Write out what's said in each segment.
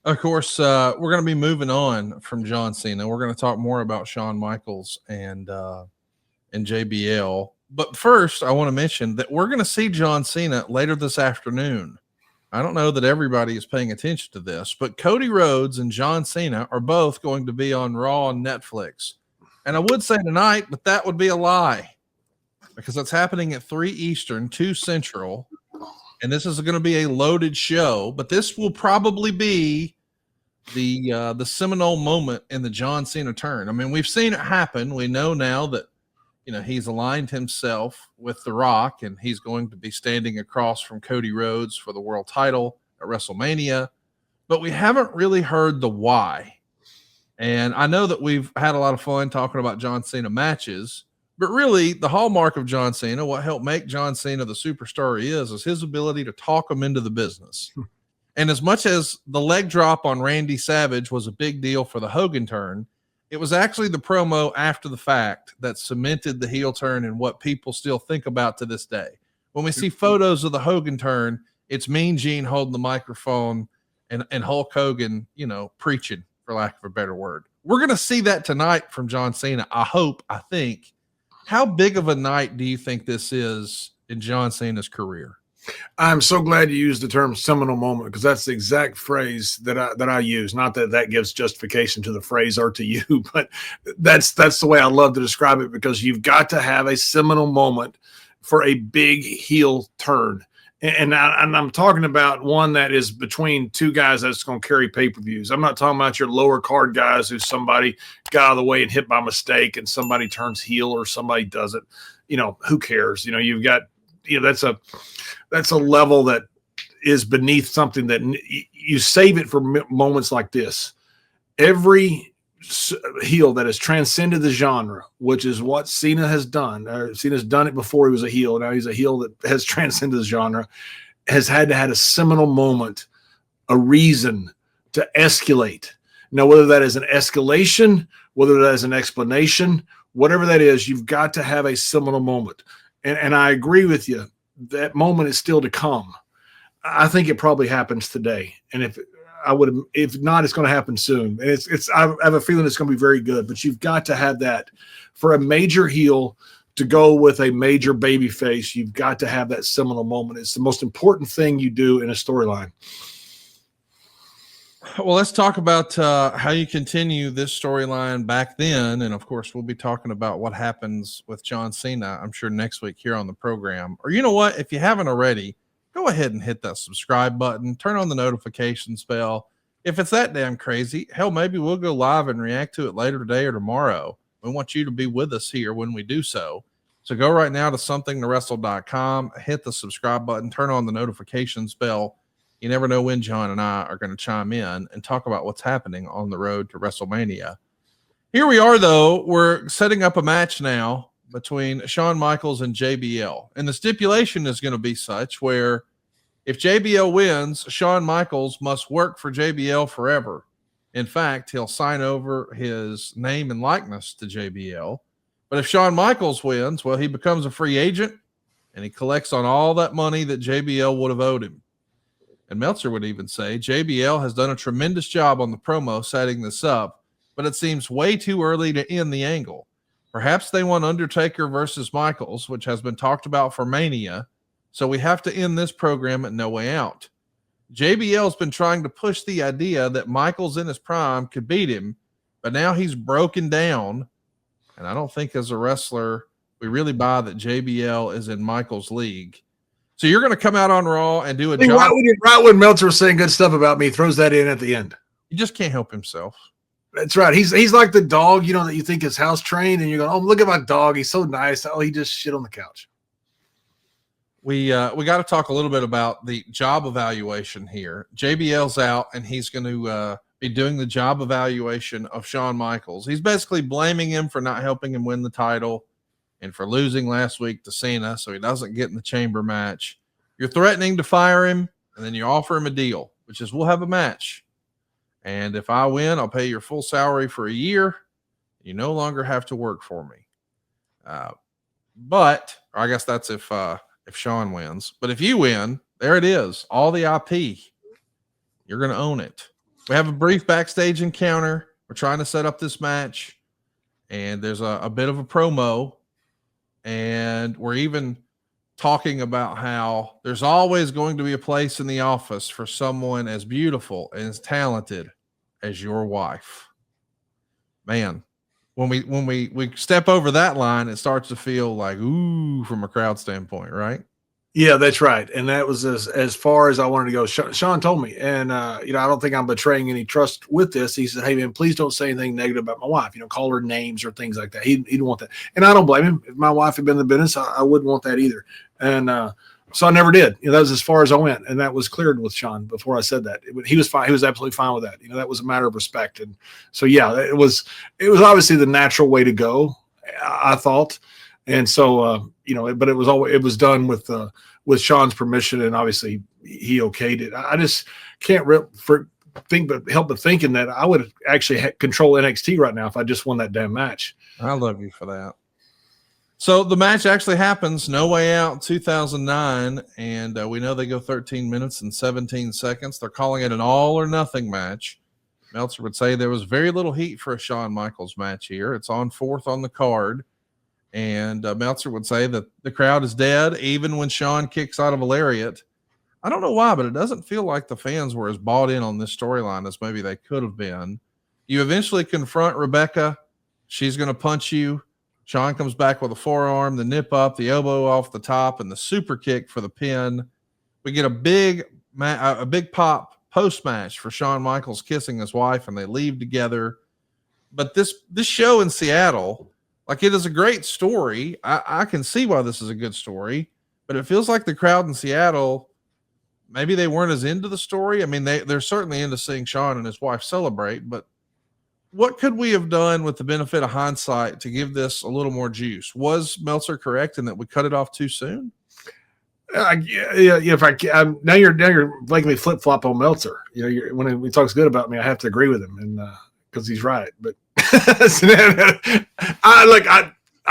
Of course, we're going to be moving on from John Cena. We're going to talk more about Shawn Michaels and JBL. But first, I want to mention that we're going to see John Cena later this afternoon. I don't know that everybody is paying attention to this, but Cody Rhodes and John Cena are both going to be on Raw on Netflix. And I would say tonight, but that would be a lie because it's happening at 3 Eastern, 2 Central. And this is going to be a loaded show, but this will probably be the seminal moment in the John Cena turn. I mean, we've seen it happen. We know now that, you know, he's aligned himself with The Rock and he's going to be standing across from Cody Rhodes for the world title at WrestleMania, but we haven't really heard the why. And I know that we've had a lot of fun talking about John Cena matches, but really the hallmark of John Cena, what helped make John Cena the superstar he is his ability to talk him into the business. And as much as the leg drop on Randy Savage was a big deal for the Hogan turn, it was actually the promo after the fact that cemented the heel turn and what people still think about to this day. When we see photos of the Hogan turn, it's Mean Gene holding the microphone and Hulk Hogan, you know, preaching, for lack of a better word. We're going to see that tonight from John Cena. I think. How big of a night do you think this is in John Cena's career? I'm so glad you used the term seminal moment because that's the exact phrase that I use. Not that that gives justification to the phrase or to you, but that's the way I love to describe it because you've got to have a seminal moment for a big heel turn. And I'm talking about one that is between two guys that's going to carry pay-per-views. I'm not talking about your lower card guys who somebody got out of the way and hit by mistake and somebody turns heel or somebody doesn't. You know, who cares? You know, you've got, you know, that's a level that is beneath something that you save it for moments like this. Every heel that has transcended the genre, which is what Cena has done. Cena's done it before he was a heel. Now he's a heel that has transcended the genre, has had to have a seminal moment, a reason to escalate. Now, whether that is an escalation, whether that is an explanation, whatever that is, you've got to have a seminal moment. And I agree with you. That moment is still to come. I think it probably happens today. And if not, it's going to happen soon. And I have a feeling it's going to be very good, but you've got to have that for a major heel to go with a major baby face. You've got to have that seminal moment. It's the most important thing you do in a storyline. Well, let's talk about how you continue this storyline back then. And of course, we'll be talking about what happens with John Cena, I'm sure next week here on the program. Or you know what, if you haven't already, go ahead and hit that subscribe button, turn on the notifications bell. If it's that damn crazy, hell, maybe we'll go live and react to it later today or tomorrow. We want you to be with us here when we do so. So go right now to somethingtowrestle.com, hit the subscribe button, turn on the notifications bell. You never know when John and I are going to chime in and talk about what's happening on the road to WrestleMania. Here we are, though. We're setting up a match now between Shawn Michaels and JBL. And the stipulation is going to be such where if JBL wins, Shawn Michaels must work for JBL forever. In fact, he'll sign over his name and likeness to JBL. But if Shawn Michaels wins, well, he becomes a free agent and he collects on all that money that JBL would have owed him. And Meltzer would even say JBL has done a tremendous job on the promo setting this up, but it seems way too early to end the angle. Perhaps they want Undertaker versus Michaels, which has been talked about for Mania, so we have to end this program at No Way Out. JBL's been trying to push the idea that Michaels in his prime could beat him, but now he's broken down, and I don't think as a wrestler we really buy that JBL is in Michaels' league. So you're going to come out on Raw and do a job. Right when Meltzer was saying good stuff about me, he throws that in at the end. He just can't help himself. That's right. He's like the dog, you know, that you think is house trained, and you're going, oh, look at my dog. He's so nice. Oh, he just shit on the couch. We got to talk a little bit about the job evaluation here. JBL's out, and he's going to be doing the job evaluation of Shawn Michaels. He's basically blaming him for not helping him win the title and for losing last week to Cena, so he doesn't get in the chamber match. You're threatening to fire him, and then you offer him a deal, which is we'll have a match. And if I win, I'll pay your full salary for a year. You no longer have to work for me. But I guess that's if Shawn wins. But if you win, there it is. All the IP. You're going to own it. We have a brief backstage encounter. We're trying to set up this match, and there's a bit of a promo, and we're even talking about how there's always going to be a place in the office for someone as beautiful and as talented as your wife. Man, when we step over that line, it starts to feel like, ooh, from a crowd standpoint, right? Yeah, that's right. And that was as far as I wanted to go. Sean told me, and I don't think I'm betraying any trust with this. He said, "Hey man, please don't say anything negative about my wife. Call her names or things like that." He didn't want that, and I don't blame him. If my wife had been in the business, I wouldn't want that either. And so I never did. That was as far as I went, and that was cleared with Sean before I said that. He was fine. He was absolutely fine with that. That was a matter of respect. And so yeah, it was obviously the natural way to go, I thought. And so, but it was done with Sean's permission, and obviously he okayed it. I just can't help but thinking that I would actually control NXT right now if I just won that damn match. I love you for that. So the match actually happens, No Way Out 2009, and we know they go 13 minutes and 17 seconds. They're calling it an all or nothing match. Meltzer would say there was very little heat for a Shawn Michaels match here. It's on 4th on the card. And Meltzer would say that the crowd is dead, even when Shawn kicks out of a lariat. I don't know why, but it doesn't feel like the fans were as bought in on this storyline as maybe they could have been. You eventually confront Rebecca. She's going to punch you. Shawn comes back with a forearm, the nip up, the elbow off the top, and the super kick for the pin. We get a big pop post-match for Shawn Michaels kissing his wife, and they leave together. But this show in Seattle, like, it is a great story. I can see why this is a good story, but it feels like the crowd in Seattle, maybe they weren't as into the story. I mean, they're certainly into seeing Shawn and his wife celebrate, but what could we have done with the benefit of hindsight to give this a little more juice? Was Meltzer correct in that we cut it off too soon? Yeah. Now you're making me flip flop on Meltzer. When he talks good about me, I have to agree with him, and because he's right. But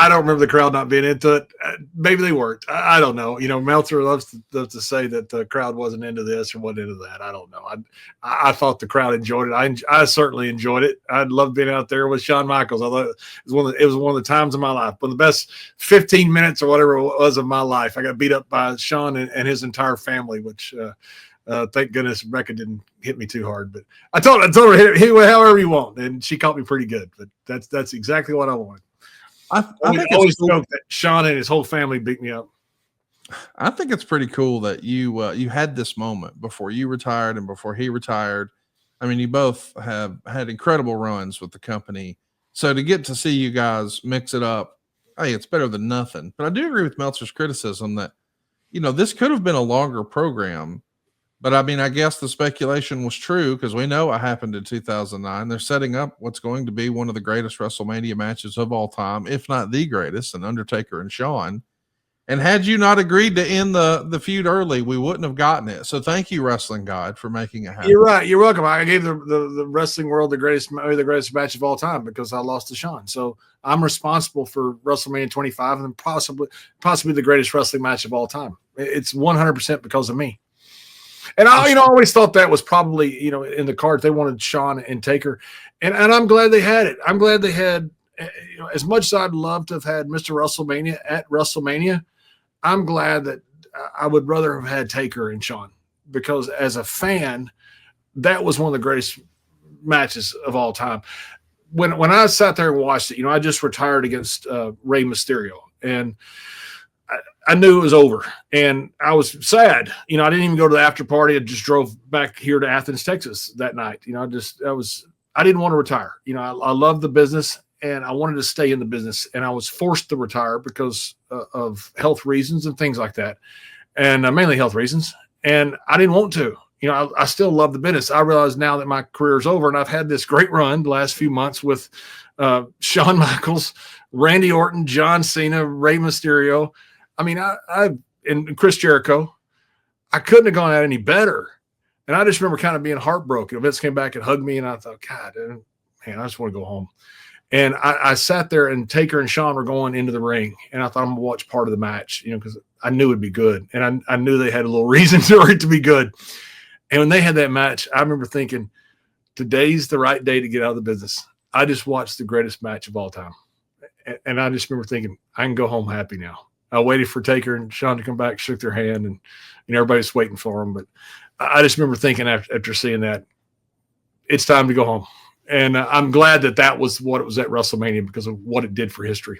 I don't remember the crowd not being into it. Maybe they weren't. I don't know. Meltzer loves to say that the crowd wasn't into this or wasn't into that. I don't know. I thought the crowd enjoyed it. I certainly enjoyed it. I loved being out there with Shawn Michaels. I thought it was one of the times of my life. One of the best 15 minutes or whatever it was of my life. I got beat up by Shawn and his entire family, which thank goodness Rebecca didn't hit me too hard. But I told her hit however you want, and she caught me pretty good. But that's exactly what I wanted. I think always joke that Shawn and his whole family beat me up. I think it's pretty cool that you had this moment before you retired and before he retired. I mean, you both have had incredible runs with the company. So to get to see you guys mix it up, hey, it's better than nothing. But I do agree with Meltzer's criticism that, this could have been a longer program. But I mean, I guess the speculation was true because we know what happened in 2009. They're setting up what's going to be one of the greatest WrestleMania matches of all time, if not the greatest, and Undertaker and Shawn. And had you not agreed to end the feud early, we wouldn't have gotten it. So thank you, Wrestling God, for making it happen. You're right. You're welcome. I gave the wrestling world the greatest match of all time because I lost to Shawn. So I'm responsible for WrestleMania 25 and possibly the greatest wrestling match of all time. It's 100% because of me. And I always thought that was probably, in the cards, they wanted Shawn and Taker. And I'm glad they had it. I'm glad they had, as much as I'd love to have had Mr. WrestleMania at WrestleMania, I'm glad that I would rather have had Taker and Shawn because as a fan, that was one of the greatest matches of all time. When I sat there and watched it, I just retired against Rey Mysterio. And I knew it was over, and I was sad. I didn't even go to the after party. I just drove back here to Athens, Texas that night. I didn't want to retire. I loved the business, and I wanted to stay in the business, and I was forced to retire because of health reasons and things like that, and mainly health reasons. And I didn't want to. I still love the business. I realize now that my career is over, and I've had this great run the last few months with Shawn Michaels, Randy Orton, John Cena, Rey Mysterio. I mean, and Chris Jericho, I couldn't have gone out any better. And I just remember kind of being heartbroken. Vince came back and hugged me, and I thought, God, man, I just want to go home. And I sat there, and Taker and Shawn were going into the ring, and I thought I'm going to watch part of the match, because I knew it'd be good. And I knew they had a little reason for it to be good. And when they had that match, I remember thinking, today's the right day to get out of the business. I just watched the greatest match of all time. And I just remember thinking, I can go home happy now. I waited for Taker and Sean to come back, shook their hand, and everybody's waiting for them. But I just remember thinking after seeing that, it's time to go home. And I'm glad that was what it was at WrestleMania because of what it did for history.